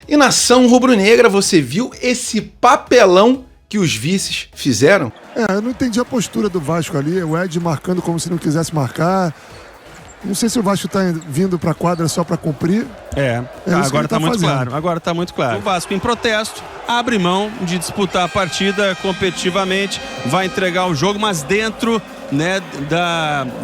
E nação rubro-negra, você viu esse papelão que os vices fizeram? Eu não entendi a postura do Vasco ali, o Ed marcando como se não quisesse marcar. Não sei se o Vasco tá vindo pra quadra só pra cumprir. Agora tá muito claro. Agora tá muito claro. O Vasco, em protesto, abre mão de disputar a partida competitivamente, vai entregar o jogo, mas dentro, né,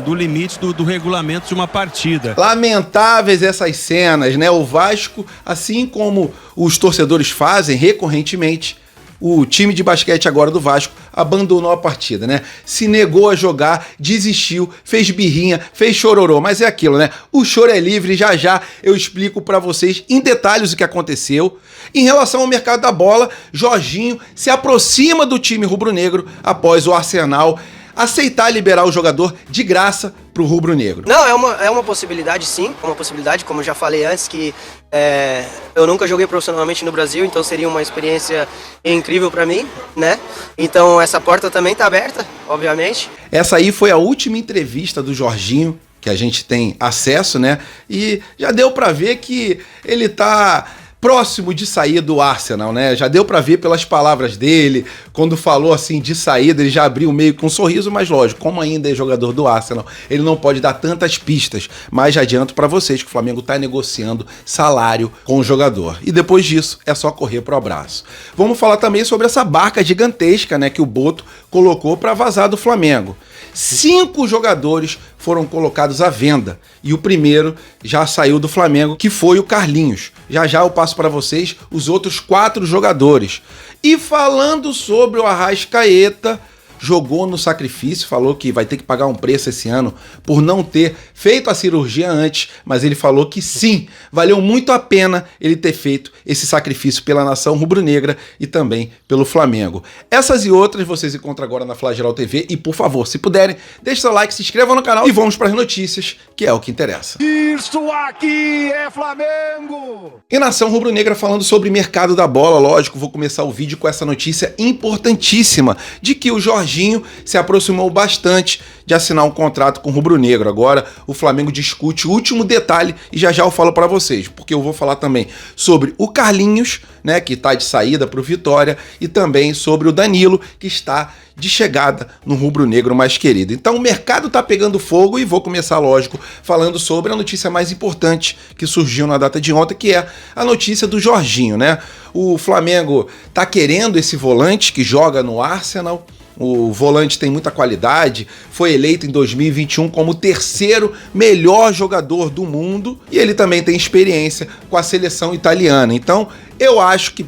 do limite do regulamento de uma partida. Lamentáveis essas cenas, né? O Vasco, assim como os torcedores fazem recorrentemente, o time de basquete agora do Vasco abandonou a partida, né? Se negou a jogar, desistiu, fez birrinha, fez chororô, mas é aquilo, né? O choro é livre, já já eu explico pra vocês em detalhes o que aconteceu. Em relação ao mercado da bola, Jorginho se aproxima do time rubro-negro após o Arsenal aceitar liberar o jogador de graça pro rubro-negro. Não, é uma possibilidade, sim. É uma possibilidade, como eu já falei antes, que eu nunca joguei profissionalmente no Brasil, então seria uma experiência incrível pra mim, né? Então essa porta também tá aberta, obviamente. Essa aí foi a última entrevista do Jorginho que a gente tem acesso, né? E já deu pra ver que ele tá próximo de sair do Arsenal, né? Já deu pra ver pelas palavras dele, quando falou assim de saída, ele já abriu meio com um sorriso, mas lógico, como ainda é jogador do Arsenal, ele não pode dar tantas pistas, mas já adianto pra vocês que o Flamengo tá negociando salário com o jogador. E depois disso, é só correr pro abraço. Vamos falar também sobre essa barca gigantesca, né, que o Boto colocou pra vazar do Flamengo. 5 jogadores foram colocados à venda e o primeiro já saiu do Flamengo, que foi o Carlinhos. Já já eu passo para vocês os outros 4 jogadores. E falando sobre o Arrascaeta, jogou no sacrifício, falou que vai ter que pagar um preço esse ano por não ter feito a cirurgia antes, mas ele falou que sim, valeu muito a pena ele ter feito esse sacrifício pela nação rubro-negra e também pelo Flamengo. Essas e outras vocês encontram agora na Flageral TV e, por favor, se puderem, deixe seu like, se inscrevam no canal e vamos para as notícias, que é o que interessa. Isso aqui é Flamengo! E nação rubro-negra falando sobre mercado da bola, lógico, vou começar o vídeo com essa notícia importantíssima de que o Jorginho se aproximou bastante de assinar um contrato com o rubro-negro. Agora o Flamengo discute o último detalhe e já já eu falo para vocês, porque eu vou falar também sobre o Carlinhos, né, que tá de saída pro Vitória, e também sobre o Danilo, que está de chegada no rubro-negro mais querido. Então o mercado tá pegando fogo e vou começar, lógico, falando sobre a notícia mais importante que surgiu na data de ontem, que é a notícia do Jorginho, né? O Flamengo tá querendo esse volante que joga no Arsenal. O volante tem muita qualidade, foi eleito em 2021 como o 3º melhor jogador do mundo e ele também tem experiência com a seleção italiana. Então, eu acho que,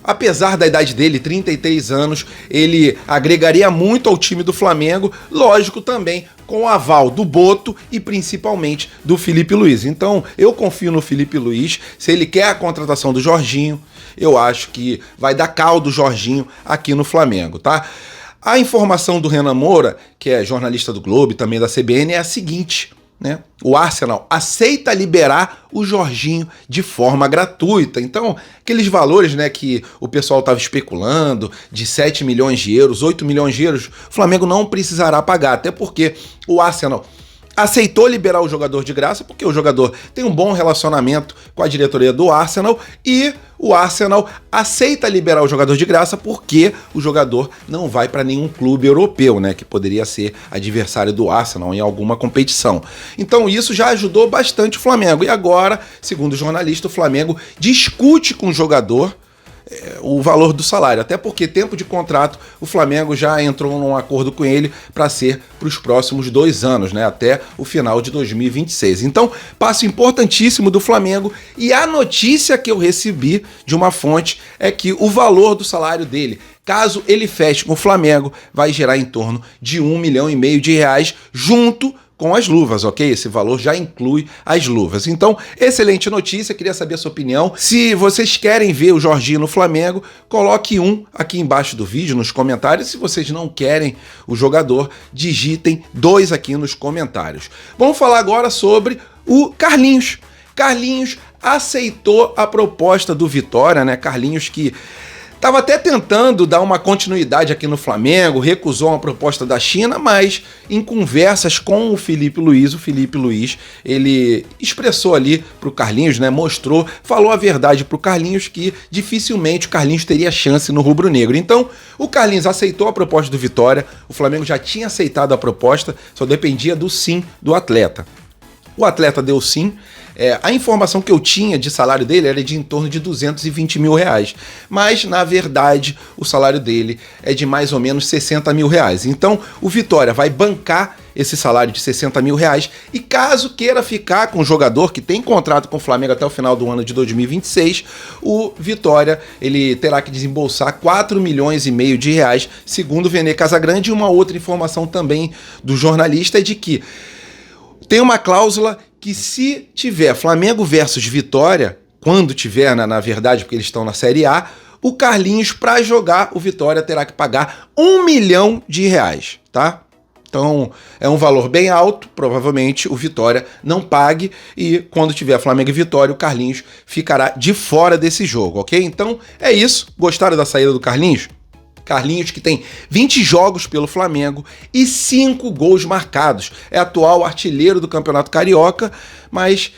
apesar da idade dele, 33 anos, ele agregaria muito ao time do Flamengo, lógico também com o aval do Boto e principalmente do Felipe Luiz. Então, eu confio no Felipe Luiz, se ele quer a contratação do Jorginho, eu acho que vai dar caldo do Jorginho aqui no Flamengo, tá? A informação do Renan Moura, que é jornalista do Globo e também da CBN, é a seguinte, né? O Arsenal aceita liberar o Jorginho de forma gratuita. Então, aqueles valores, né, que o pessoal estava especulando, de 7 milhões de euros, 8 milhões de euros, o Flamengo não precisará pagar, até porque o Arsenal aceitou liberar o jogador de graça, porque o jogador tem um bom relacionamento com a diretoria do Arsenal e o Arsenal aceita liberar o jogador de graça porque o jogador não vai para nenhum clube europeu, né, que poderia ser adversário do Arsenal em alguma competição. Então isso já ajudou bastante o Flamengo. E agora, segundo o jornalista, o Flamengo discute com o jogador o valor do salário, até porque tempo de contrato o Flamengo já entrou num acordo com ele para ser para os próximos 2 anos, né, até o final de 2026. Então, passo importantíssimo do Flamengo e a notícia que eu recebi de uma fonte é que o valor do salário dele, caso ele feche com o Flamengo, vai gerar em torno de R$1,5 milhão junto com as luvas, ok? Esse valor já inclui as luvas. Então, excelente notícia, queria saber a sua opinião. Se vocês querem ver o Jorginho no Flamengo, coloque um aqui embaixo do vídeo, nos comentários. Se vocês não querem o jogador, digitem 2 aqui nos comentários. Vamos falar agora sobre o Carlinhos. Carlinhos aceitou a proposta do Vitória, né? Carlinhos que Estava até tentando dar uma continuidade aqui no Flamengo, recusou uma proposta da China, mas em conversas com o Filipe Luiz, ele expressou ali para o Carlinhos, né, falou a verdade para o Carlinhos que dificilmente o Carlinhos teria chance no rubro-negro. Então, o Carlinhos aceitou a proposta do Vitória, o Flamengo já tinha aceitado a proposta, só dependia do sim do atleta. O atleta deu sim. A informação que eu tinha de salário dele era de em torno de 220 mil reais. Mas, na verdade, o salário dele é de mais ou menos 60 mil reais. Então, o Vitória vai bancar esse salário de 60 mil reais e caso queira ficar com o jogador que tem contrato com o Flamengo até o final do ano de 2026, o Vitória ele terá que desembolsar 4 milhões e meio de reais, segundo o Vene Casagrande. E uma outra informação também do jornalista é de que tem uma cláusula que se tiver Flamengo versus Vitória, quando tiver, na verdade, porque eles estão na Série A, o Carlinhos, para jogar, o Vitória terá que pagar 1 milhão de reais, tá? Então, é um valor bem alto, provavelmente o Vitória não pague e quando tiver Flamengo e Vitória, o Carlinhos ficará de fora desse jogo, ok? Então, é isso. Gostaram da saída do Carlinhos? Carlinhos, que tem 20 jogos pelo Flamengo e 5 gols marcados. É atual artilheiro do Campeonato Carioca, mas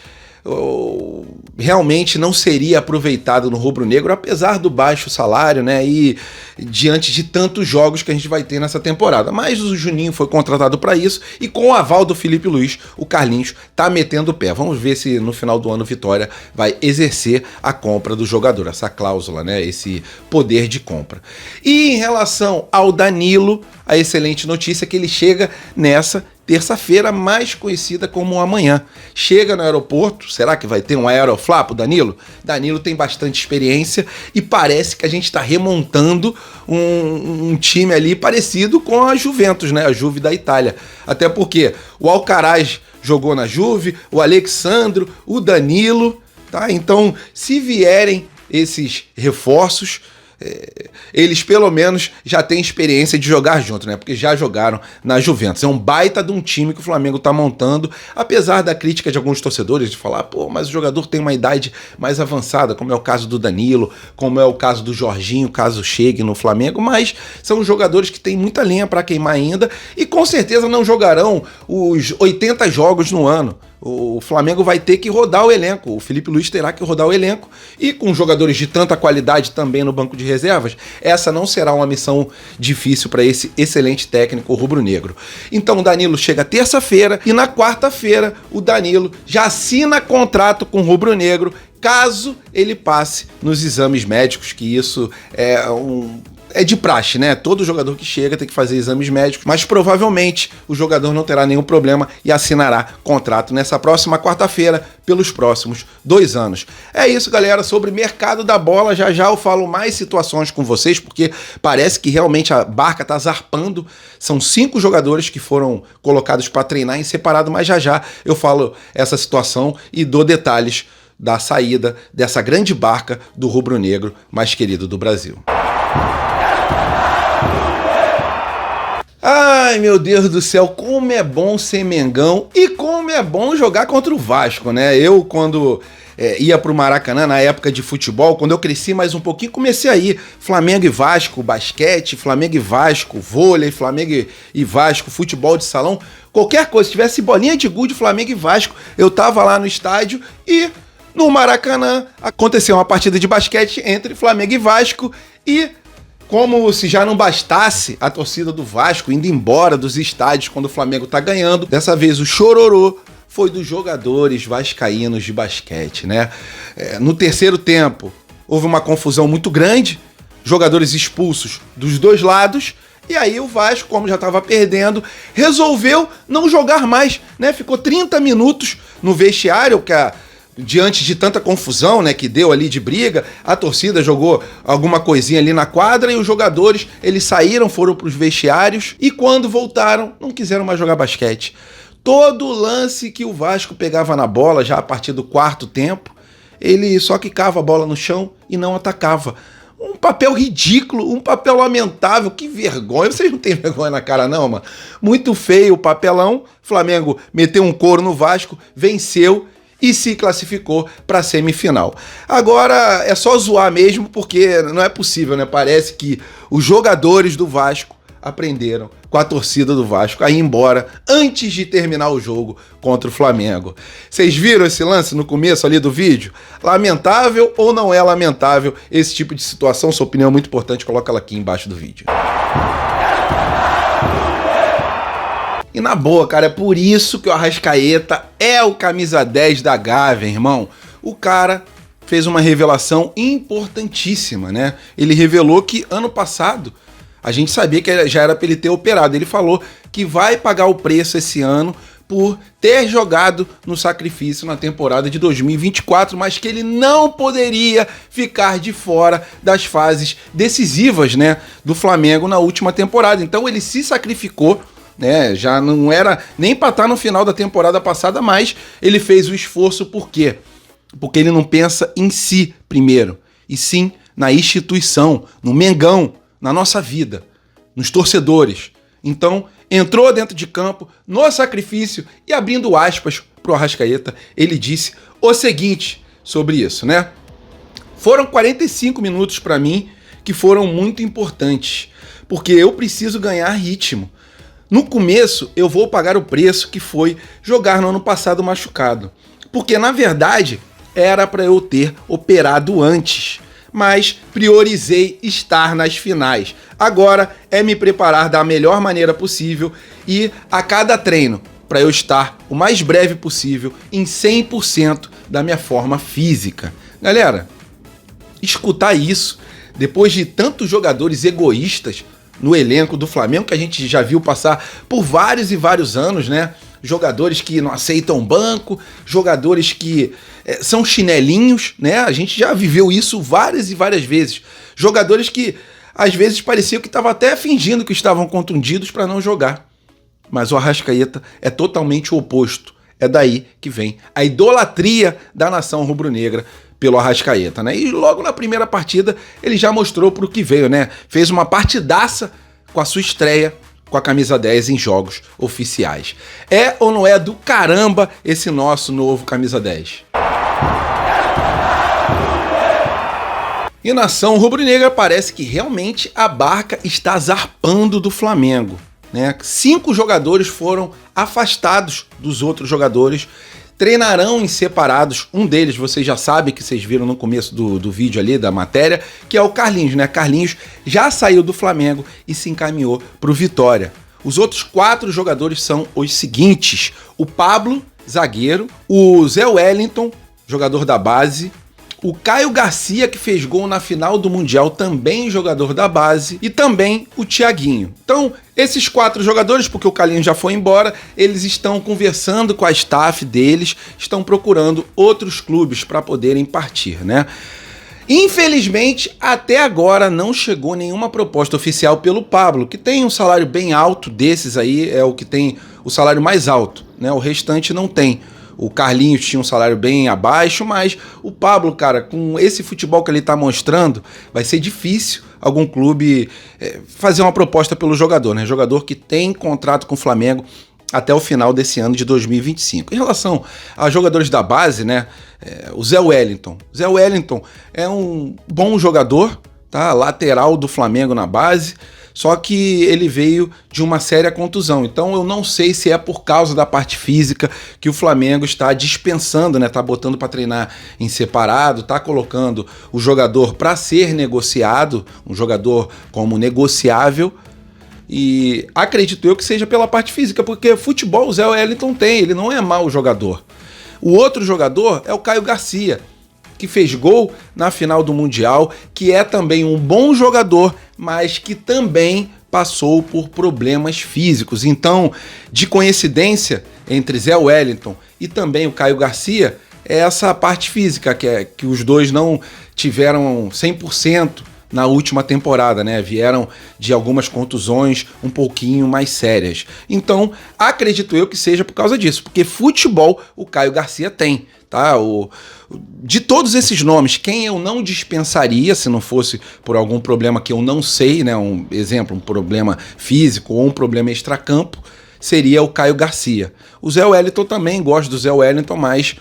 realmente não seria aproveitado no rubro-negro, apesar do baixo salário, né? E diante de tantos jogos que a gente vai ter nessa temporada. Mas o Juninho foi contratado para isso e com o aval do Filipe Luiz, o Carlinhos tá metendo o pé. Vamos ver se no final do ano o Vitória vai exercer a compra do jogador, essa cláusula, né? Esse poder de compra. E em relação ao Danilo, a excelente notícia é que ele chega nessa terça-feira, mais conhecida como amanhã. Chega no aeroporto, será que vai ter um aeroflá pro Danilo? Danilo tem bastante experiência e parece que a gente está remontando um time ali parecido com a Juventus, né? A Juve da Itália. Até porque o Alcaraz jogou na Juve, o Alexandro, o Danilo, tá? Então, se vierem esses reforços, eles pelo menos já têm experiência de jogar junto, né? Porque já jogaram na Juventus. É um baita de um time que o Flamengo tá montando, apesar da crítica de alguns torcedores de falar, pô, mas o jogador tem uma idade mais avançada, como é o caso do Danilo, como é o caso do Jorginho, caso chegue no Flamengo, mas são jogadores que têm muita lenha para queimar ainda e com certeza não jogarão os 80 jogos no ano. O Flamengo vai ter que rodar o elenco, o Filipe Luiz terá que rodar o elenco e com jogadores de tanta qualidade também no banco de reservas, essa não será uma missão difícil para esse excelente técnico rubro-negro. Então o Danilo chega terça-feira e na quarta-feira o Danilo já assina contrato com o rubro-negro caso ele passe nos exames médicos, que isso é de praxe, né? Todo jogador que chega tem que fazer exames médicos, mas provavelmente o jogador não terá nenhum problema e assinará contrato nessa próxima quarta-feira pelos próximos 2 anos. É isso, galera, sobre mercado da bola. Já já eu falo mais situações com vocês, porque parece que realmente a barca tá zarpando. São 5 jogadores que foram colocados para treinar em separado, mas já já eu falo essa situação e dou detalhes da saída dessa grande barca do rubro-negro mais querido do Brasil. Ai, meu Deus do céu, como é bom ser Mengão e como é bom jogar contra o Vasco, né? Eu, quando ia pro Maracanã, na época de futebol, quando eu cresci mais um pouquinho, comecei a ir Flamengo e Vasco, basquete, Flamengo e Vasco, vôlei, Flamengo e Vasco, futebol de salão, qualquer coisa, se tivesse bolinha de gude, Flamengo e Vasco, eu tava lá no estádio e no Maracanã aconteceu uma partida de basquete entre Flamengo e Vasco e como se já não bastasse a torcida do Vasco indo embora dos estádios quando o Flamengo tá ganhando, dessa vez o chororô foi dos jogadores vascaínos de basquete, né? No terceiro tempo, houve uma confusão muito grande, jogadores expulsos dos dois lados, e aí o Vasco, como já estava perdendo, resolveu não jogar mais, né? Ficou 30 minutos no vestiário, diante de tanta confusão, né, que deu ali de briga, a torcida jogou alguma coisinha ali na quadra e os jogadores, eles saíram, foram para os vestiários e quando voltaram, não quiseram mais jogar basquete. Todo lance que o Vasco pegava na bola, já a partir do quarto tempo, ele só quicava a bola no chão e não atacava. Um papel ridículo, um papel lamentável, que vergonha. Vocês não têm vergonha na cara não, mano? Muito feio o papelão. Flamengo meteu um couro no Vasco, venceu. e se classificou para a semifinal. Agora é só zoar mesmo, porque não é possível, né? Parece que os jogadores do Vasco aprenderam com a torcida do Vasco a ir embora antes de terminar o jogo contra o Flamengo. Vocês viram esse lance no começo ali do vídeo? Lamentável ou não é lamentável esse tipo de situação? Sua opinião é muito importante, coloca ela aqui embaixo do vídeo. E na boa, cara, é por isso que o Arrascaeta é o camisa 10 da Gávea, irmão. O cara fez uma revelação importantíssima, né? Ele revelou que ano passado a gente sabia que já era para ele ter operado. Ele falou que vai pagar o preço esse ano por ter jogado no sacrifício na temporada de 2024, mas que ele não poderia ficar de fora das fases decisivas, né, do Flamengo na última temporada. Então ele se sacrificou, né? Já não era nem para estar no final da temporada passada, mas ele fez o esforço. Por quê? Porque ele não pensa em si primeiro, e sim na instituição, no Mengão, na nossa vida, nos torcedores. Então, entrou dentro de campo, no sacrifício, e abrindo aspas pro Arrascaeta, ele disse o seguinte sobre isso, né? Foram 45 minutos para mim que foram muito importantes, porque eu preciso ganhar ritmo. No começo, eu vou pagar o preço que foi jogar no ano passado machucado, porque na verdade era para eu ter operado antes, mas priorizei estar nas finais. Agora é me preparar da melhor maneira possível e a cada treino para eu estar o mais breve possível em 100% da minha forma física. Galera, escutar isso depois de tantos jogadores egoístas no elenco do Flamengo, que a gente já viu passar por vários e vários anos, né? Jogadores que não aceitam banco, jogadores que são chinelinhos, né? A gente já viveu isso várias e várias vezes. Jogadores que às vezes pareciam que estavam até fingindo que estavam contundidos para não jogar. Mas o Arrascaeta é totalmente o oposto. É daí que vem a idolatria da nação rubro-negra pelo Arrascaeta, né? E logo na primeira partida ele já mostrou pro que veio, né? Fez uma partidaça com a sua estreia com a camisa 10 em jogos oficiais. É ou não é do caramba esse nosso novo camisa 10? E nação rubro-negra, parece que realmente a barca está zarpando do Flamengo, né? 5 jogadores foram afastados dos outros jogadores, treinarão em separados. Um deles, vocês já sabem, que vocês viram no começo do vídeo ali, da matéria, que é o Carlinhos, né? Carlinhos já saiu do Flamengo e se encaminhou para o Vitória. Os outros 4 jogadores são os seguintes: o Pablo, zagueiro, o Zé Wellington, jogador da base, o Caio Garcia, que fez gol na final do Mundial, também jogador da base, e também o Thiaguinho. Então, esses 4 jogadores, porque o Carlinhos já foi embora, eles estão conversando com a staff deles, estão procurando outros clubes para poderem partir, né? Infelizmente, até agora não chegou nenhuma proposta oficial pelo Pablo, que tem um salário bem alto. Desses aí é o que tem o salário mais alto, né? O restante não tem. O Carlinhos tinha um salário bem abaixo, mas o Pablo, cara, com esse futebol que ele tá mostrando, vai ser difícil algum clube fazer uma proposta pelo jogador, né? Jogador que tem contrato com o Flamengo até o final desse ano de 2025. Em relação a jogadores da base, né? O Zé Wellington. Zé Wellington é um bom jogador, tá? Lateral do Flamengo na base. Só que ele veio de uma séria contusão. Então eu não sei se é por causa da parte física que o Flamengo está dispensando, né? Tá botando para treinar em separado, tá colocando o jogador para ser negociado, um jogador como negociável. E acredito eu que seja pela parte física, porque futebol o Zé Wellington tem, ele não é mau jogador. O outro jogador é o Caio Garcia, que fez gol na final do Mundial, que é também um bom jogador, mas que também passou por problemas físicos. Então, de coincidência entre Zé Wellington e também o Caio Garcia, é essa parte física, que os dois não tiveram 100% na última temporada, né? Vieram de algumas contusões um pouquinho mais sérias. Então, acredito eu que seja por causa disso, porque futebol o Caio Garcia tem, tá? De todos esses nomes, quem eu não dispensaria se não fosse por algum problema que eu não sei, né? Um exemplo, um problema físico ou um problema extracampo, seria o Caio Garcia. O Zé Wellington também, gosto do Zé Wellington, mas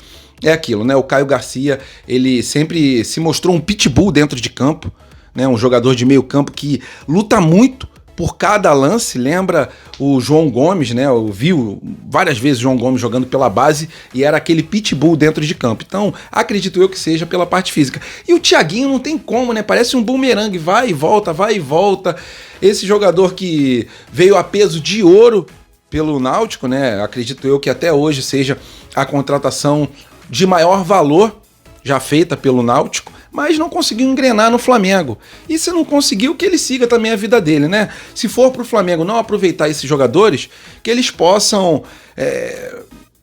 é aquilo, né? O Caio Garcia, ele sempre se mostrou um pitbull dentro de campo, né? Um jogador de meio campo que luta muito por cada lance. Lembra o João Gomes, né? Eu vi várias vezes o João Gomes jogando pela base e era aquele pitbull dentro de campo. Então, acredito eu que seja pela parte física. E o Thiaguinho não tem como, né? Parece um bumerangue, vai e volta, vai e volta. Esse jogador que veio a peso de ouro pelo Náutico, né? Acredito eu que até hoje seja a contratação de maior valor já feita pelo Náutico, mas não conseguiu engrenar no Flamengo. E se não conseguiu, que ele siga também a vida dele, né? Se for pro Flamengo não aproveitar esses jogadores, que eles possam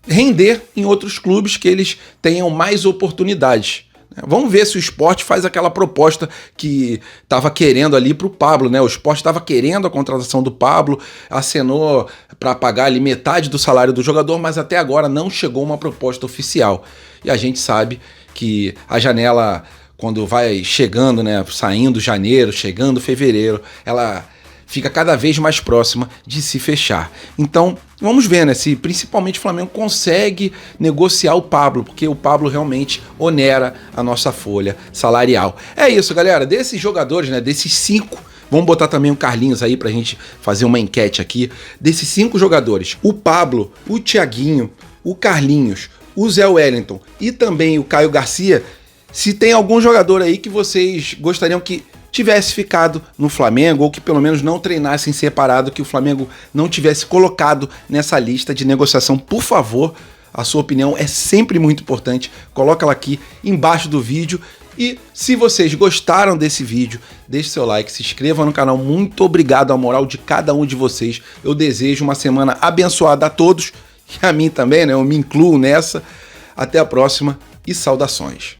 render em outros clubes, que eles tenham mais oportunidades. Vamos ver se o Sport faz aquela proposta que estava querendo ali para o Pablo, né? O Sport estava querendo a contratação do Pablo, acenou para pagar ali metade do salário do jogador, mas até agora não chegou uma proposta oficial. E a gente sabe que a janela, quando vai chegando, né? Saindo janeiro, chegando fevereiro, ela fica cada vez mais próxima de se fechar. Então, vamos ver, né, se principalmente o Flamengo consegue negociar o Pablo, porque o Pablo realmente onera a nossa folha salarial. É isso, galera. Desses jogadores, né, desses 5, vamos botar também o Carlinhos aí pra gente fazer uma enquete aqui. Desses 5 jogadores, o Pablo, o Thiaguinho, o Carlinhos, o Zé Wellington e também o Caio Garcia, se tem algum jogador aí que vocês gostariam que tivesse ficado no Flamengo, ou que pelo menos não treinassem separado, que o Flamengo não tivesse colocado nessa lista de negociação, por favor, a sua opinião é sempre muito importante, coloca ela aqui embaixo do vídeo. E se vocês gostaram desse vídeo, deixe seu like, se inscreva no canal. Muito obrigado à moral de cada um de vocês. Eu desejo uma semana abençoada a todos, e a mim também, né? Eu me incluo nessa. Até a próxima e saudações.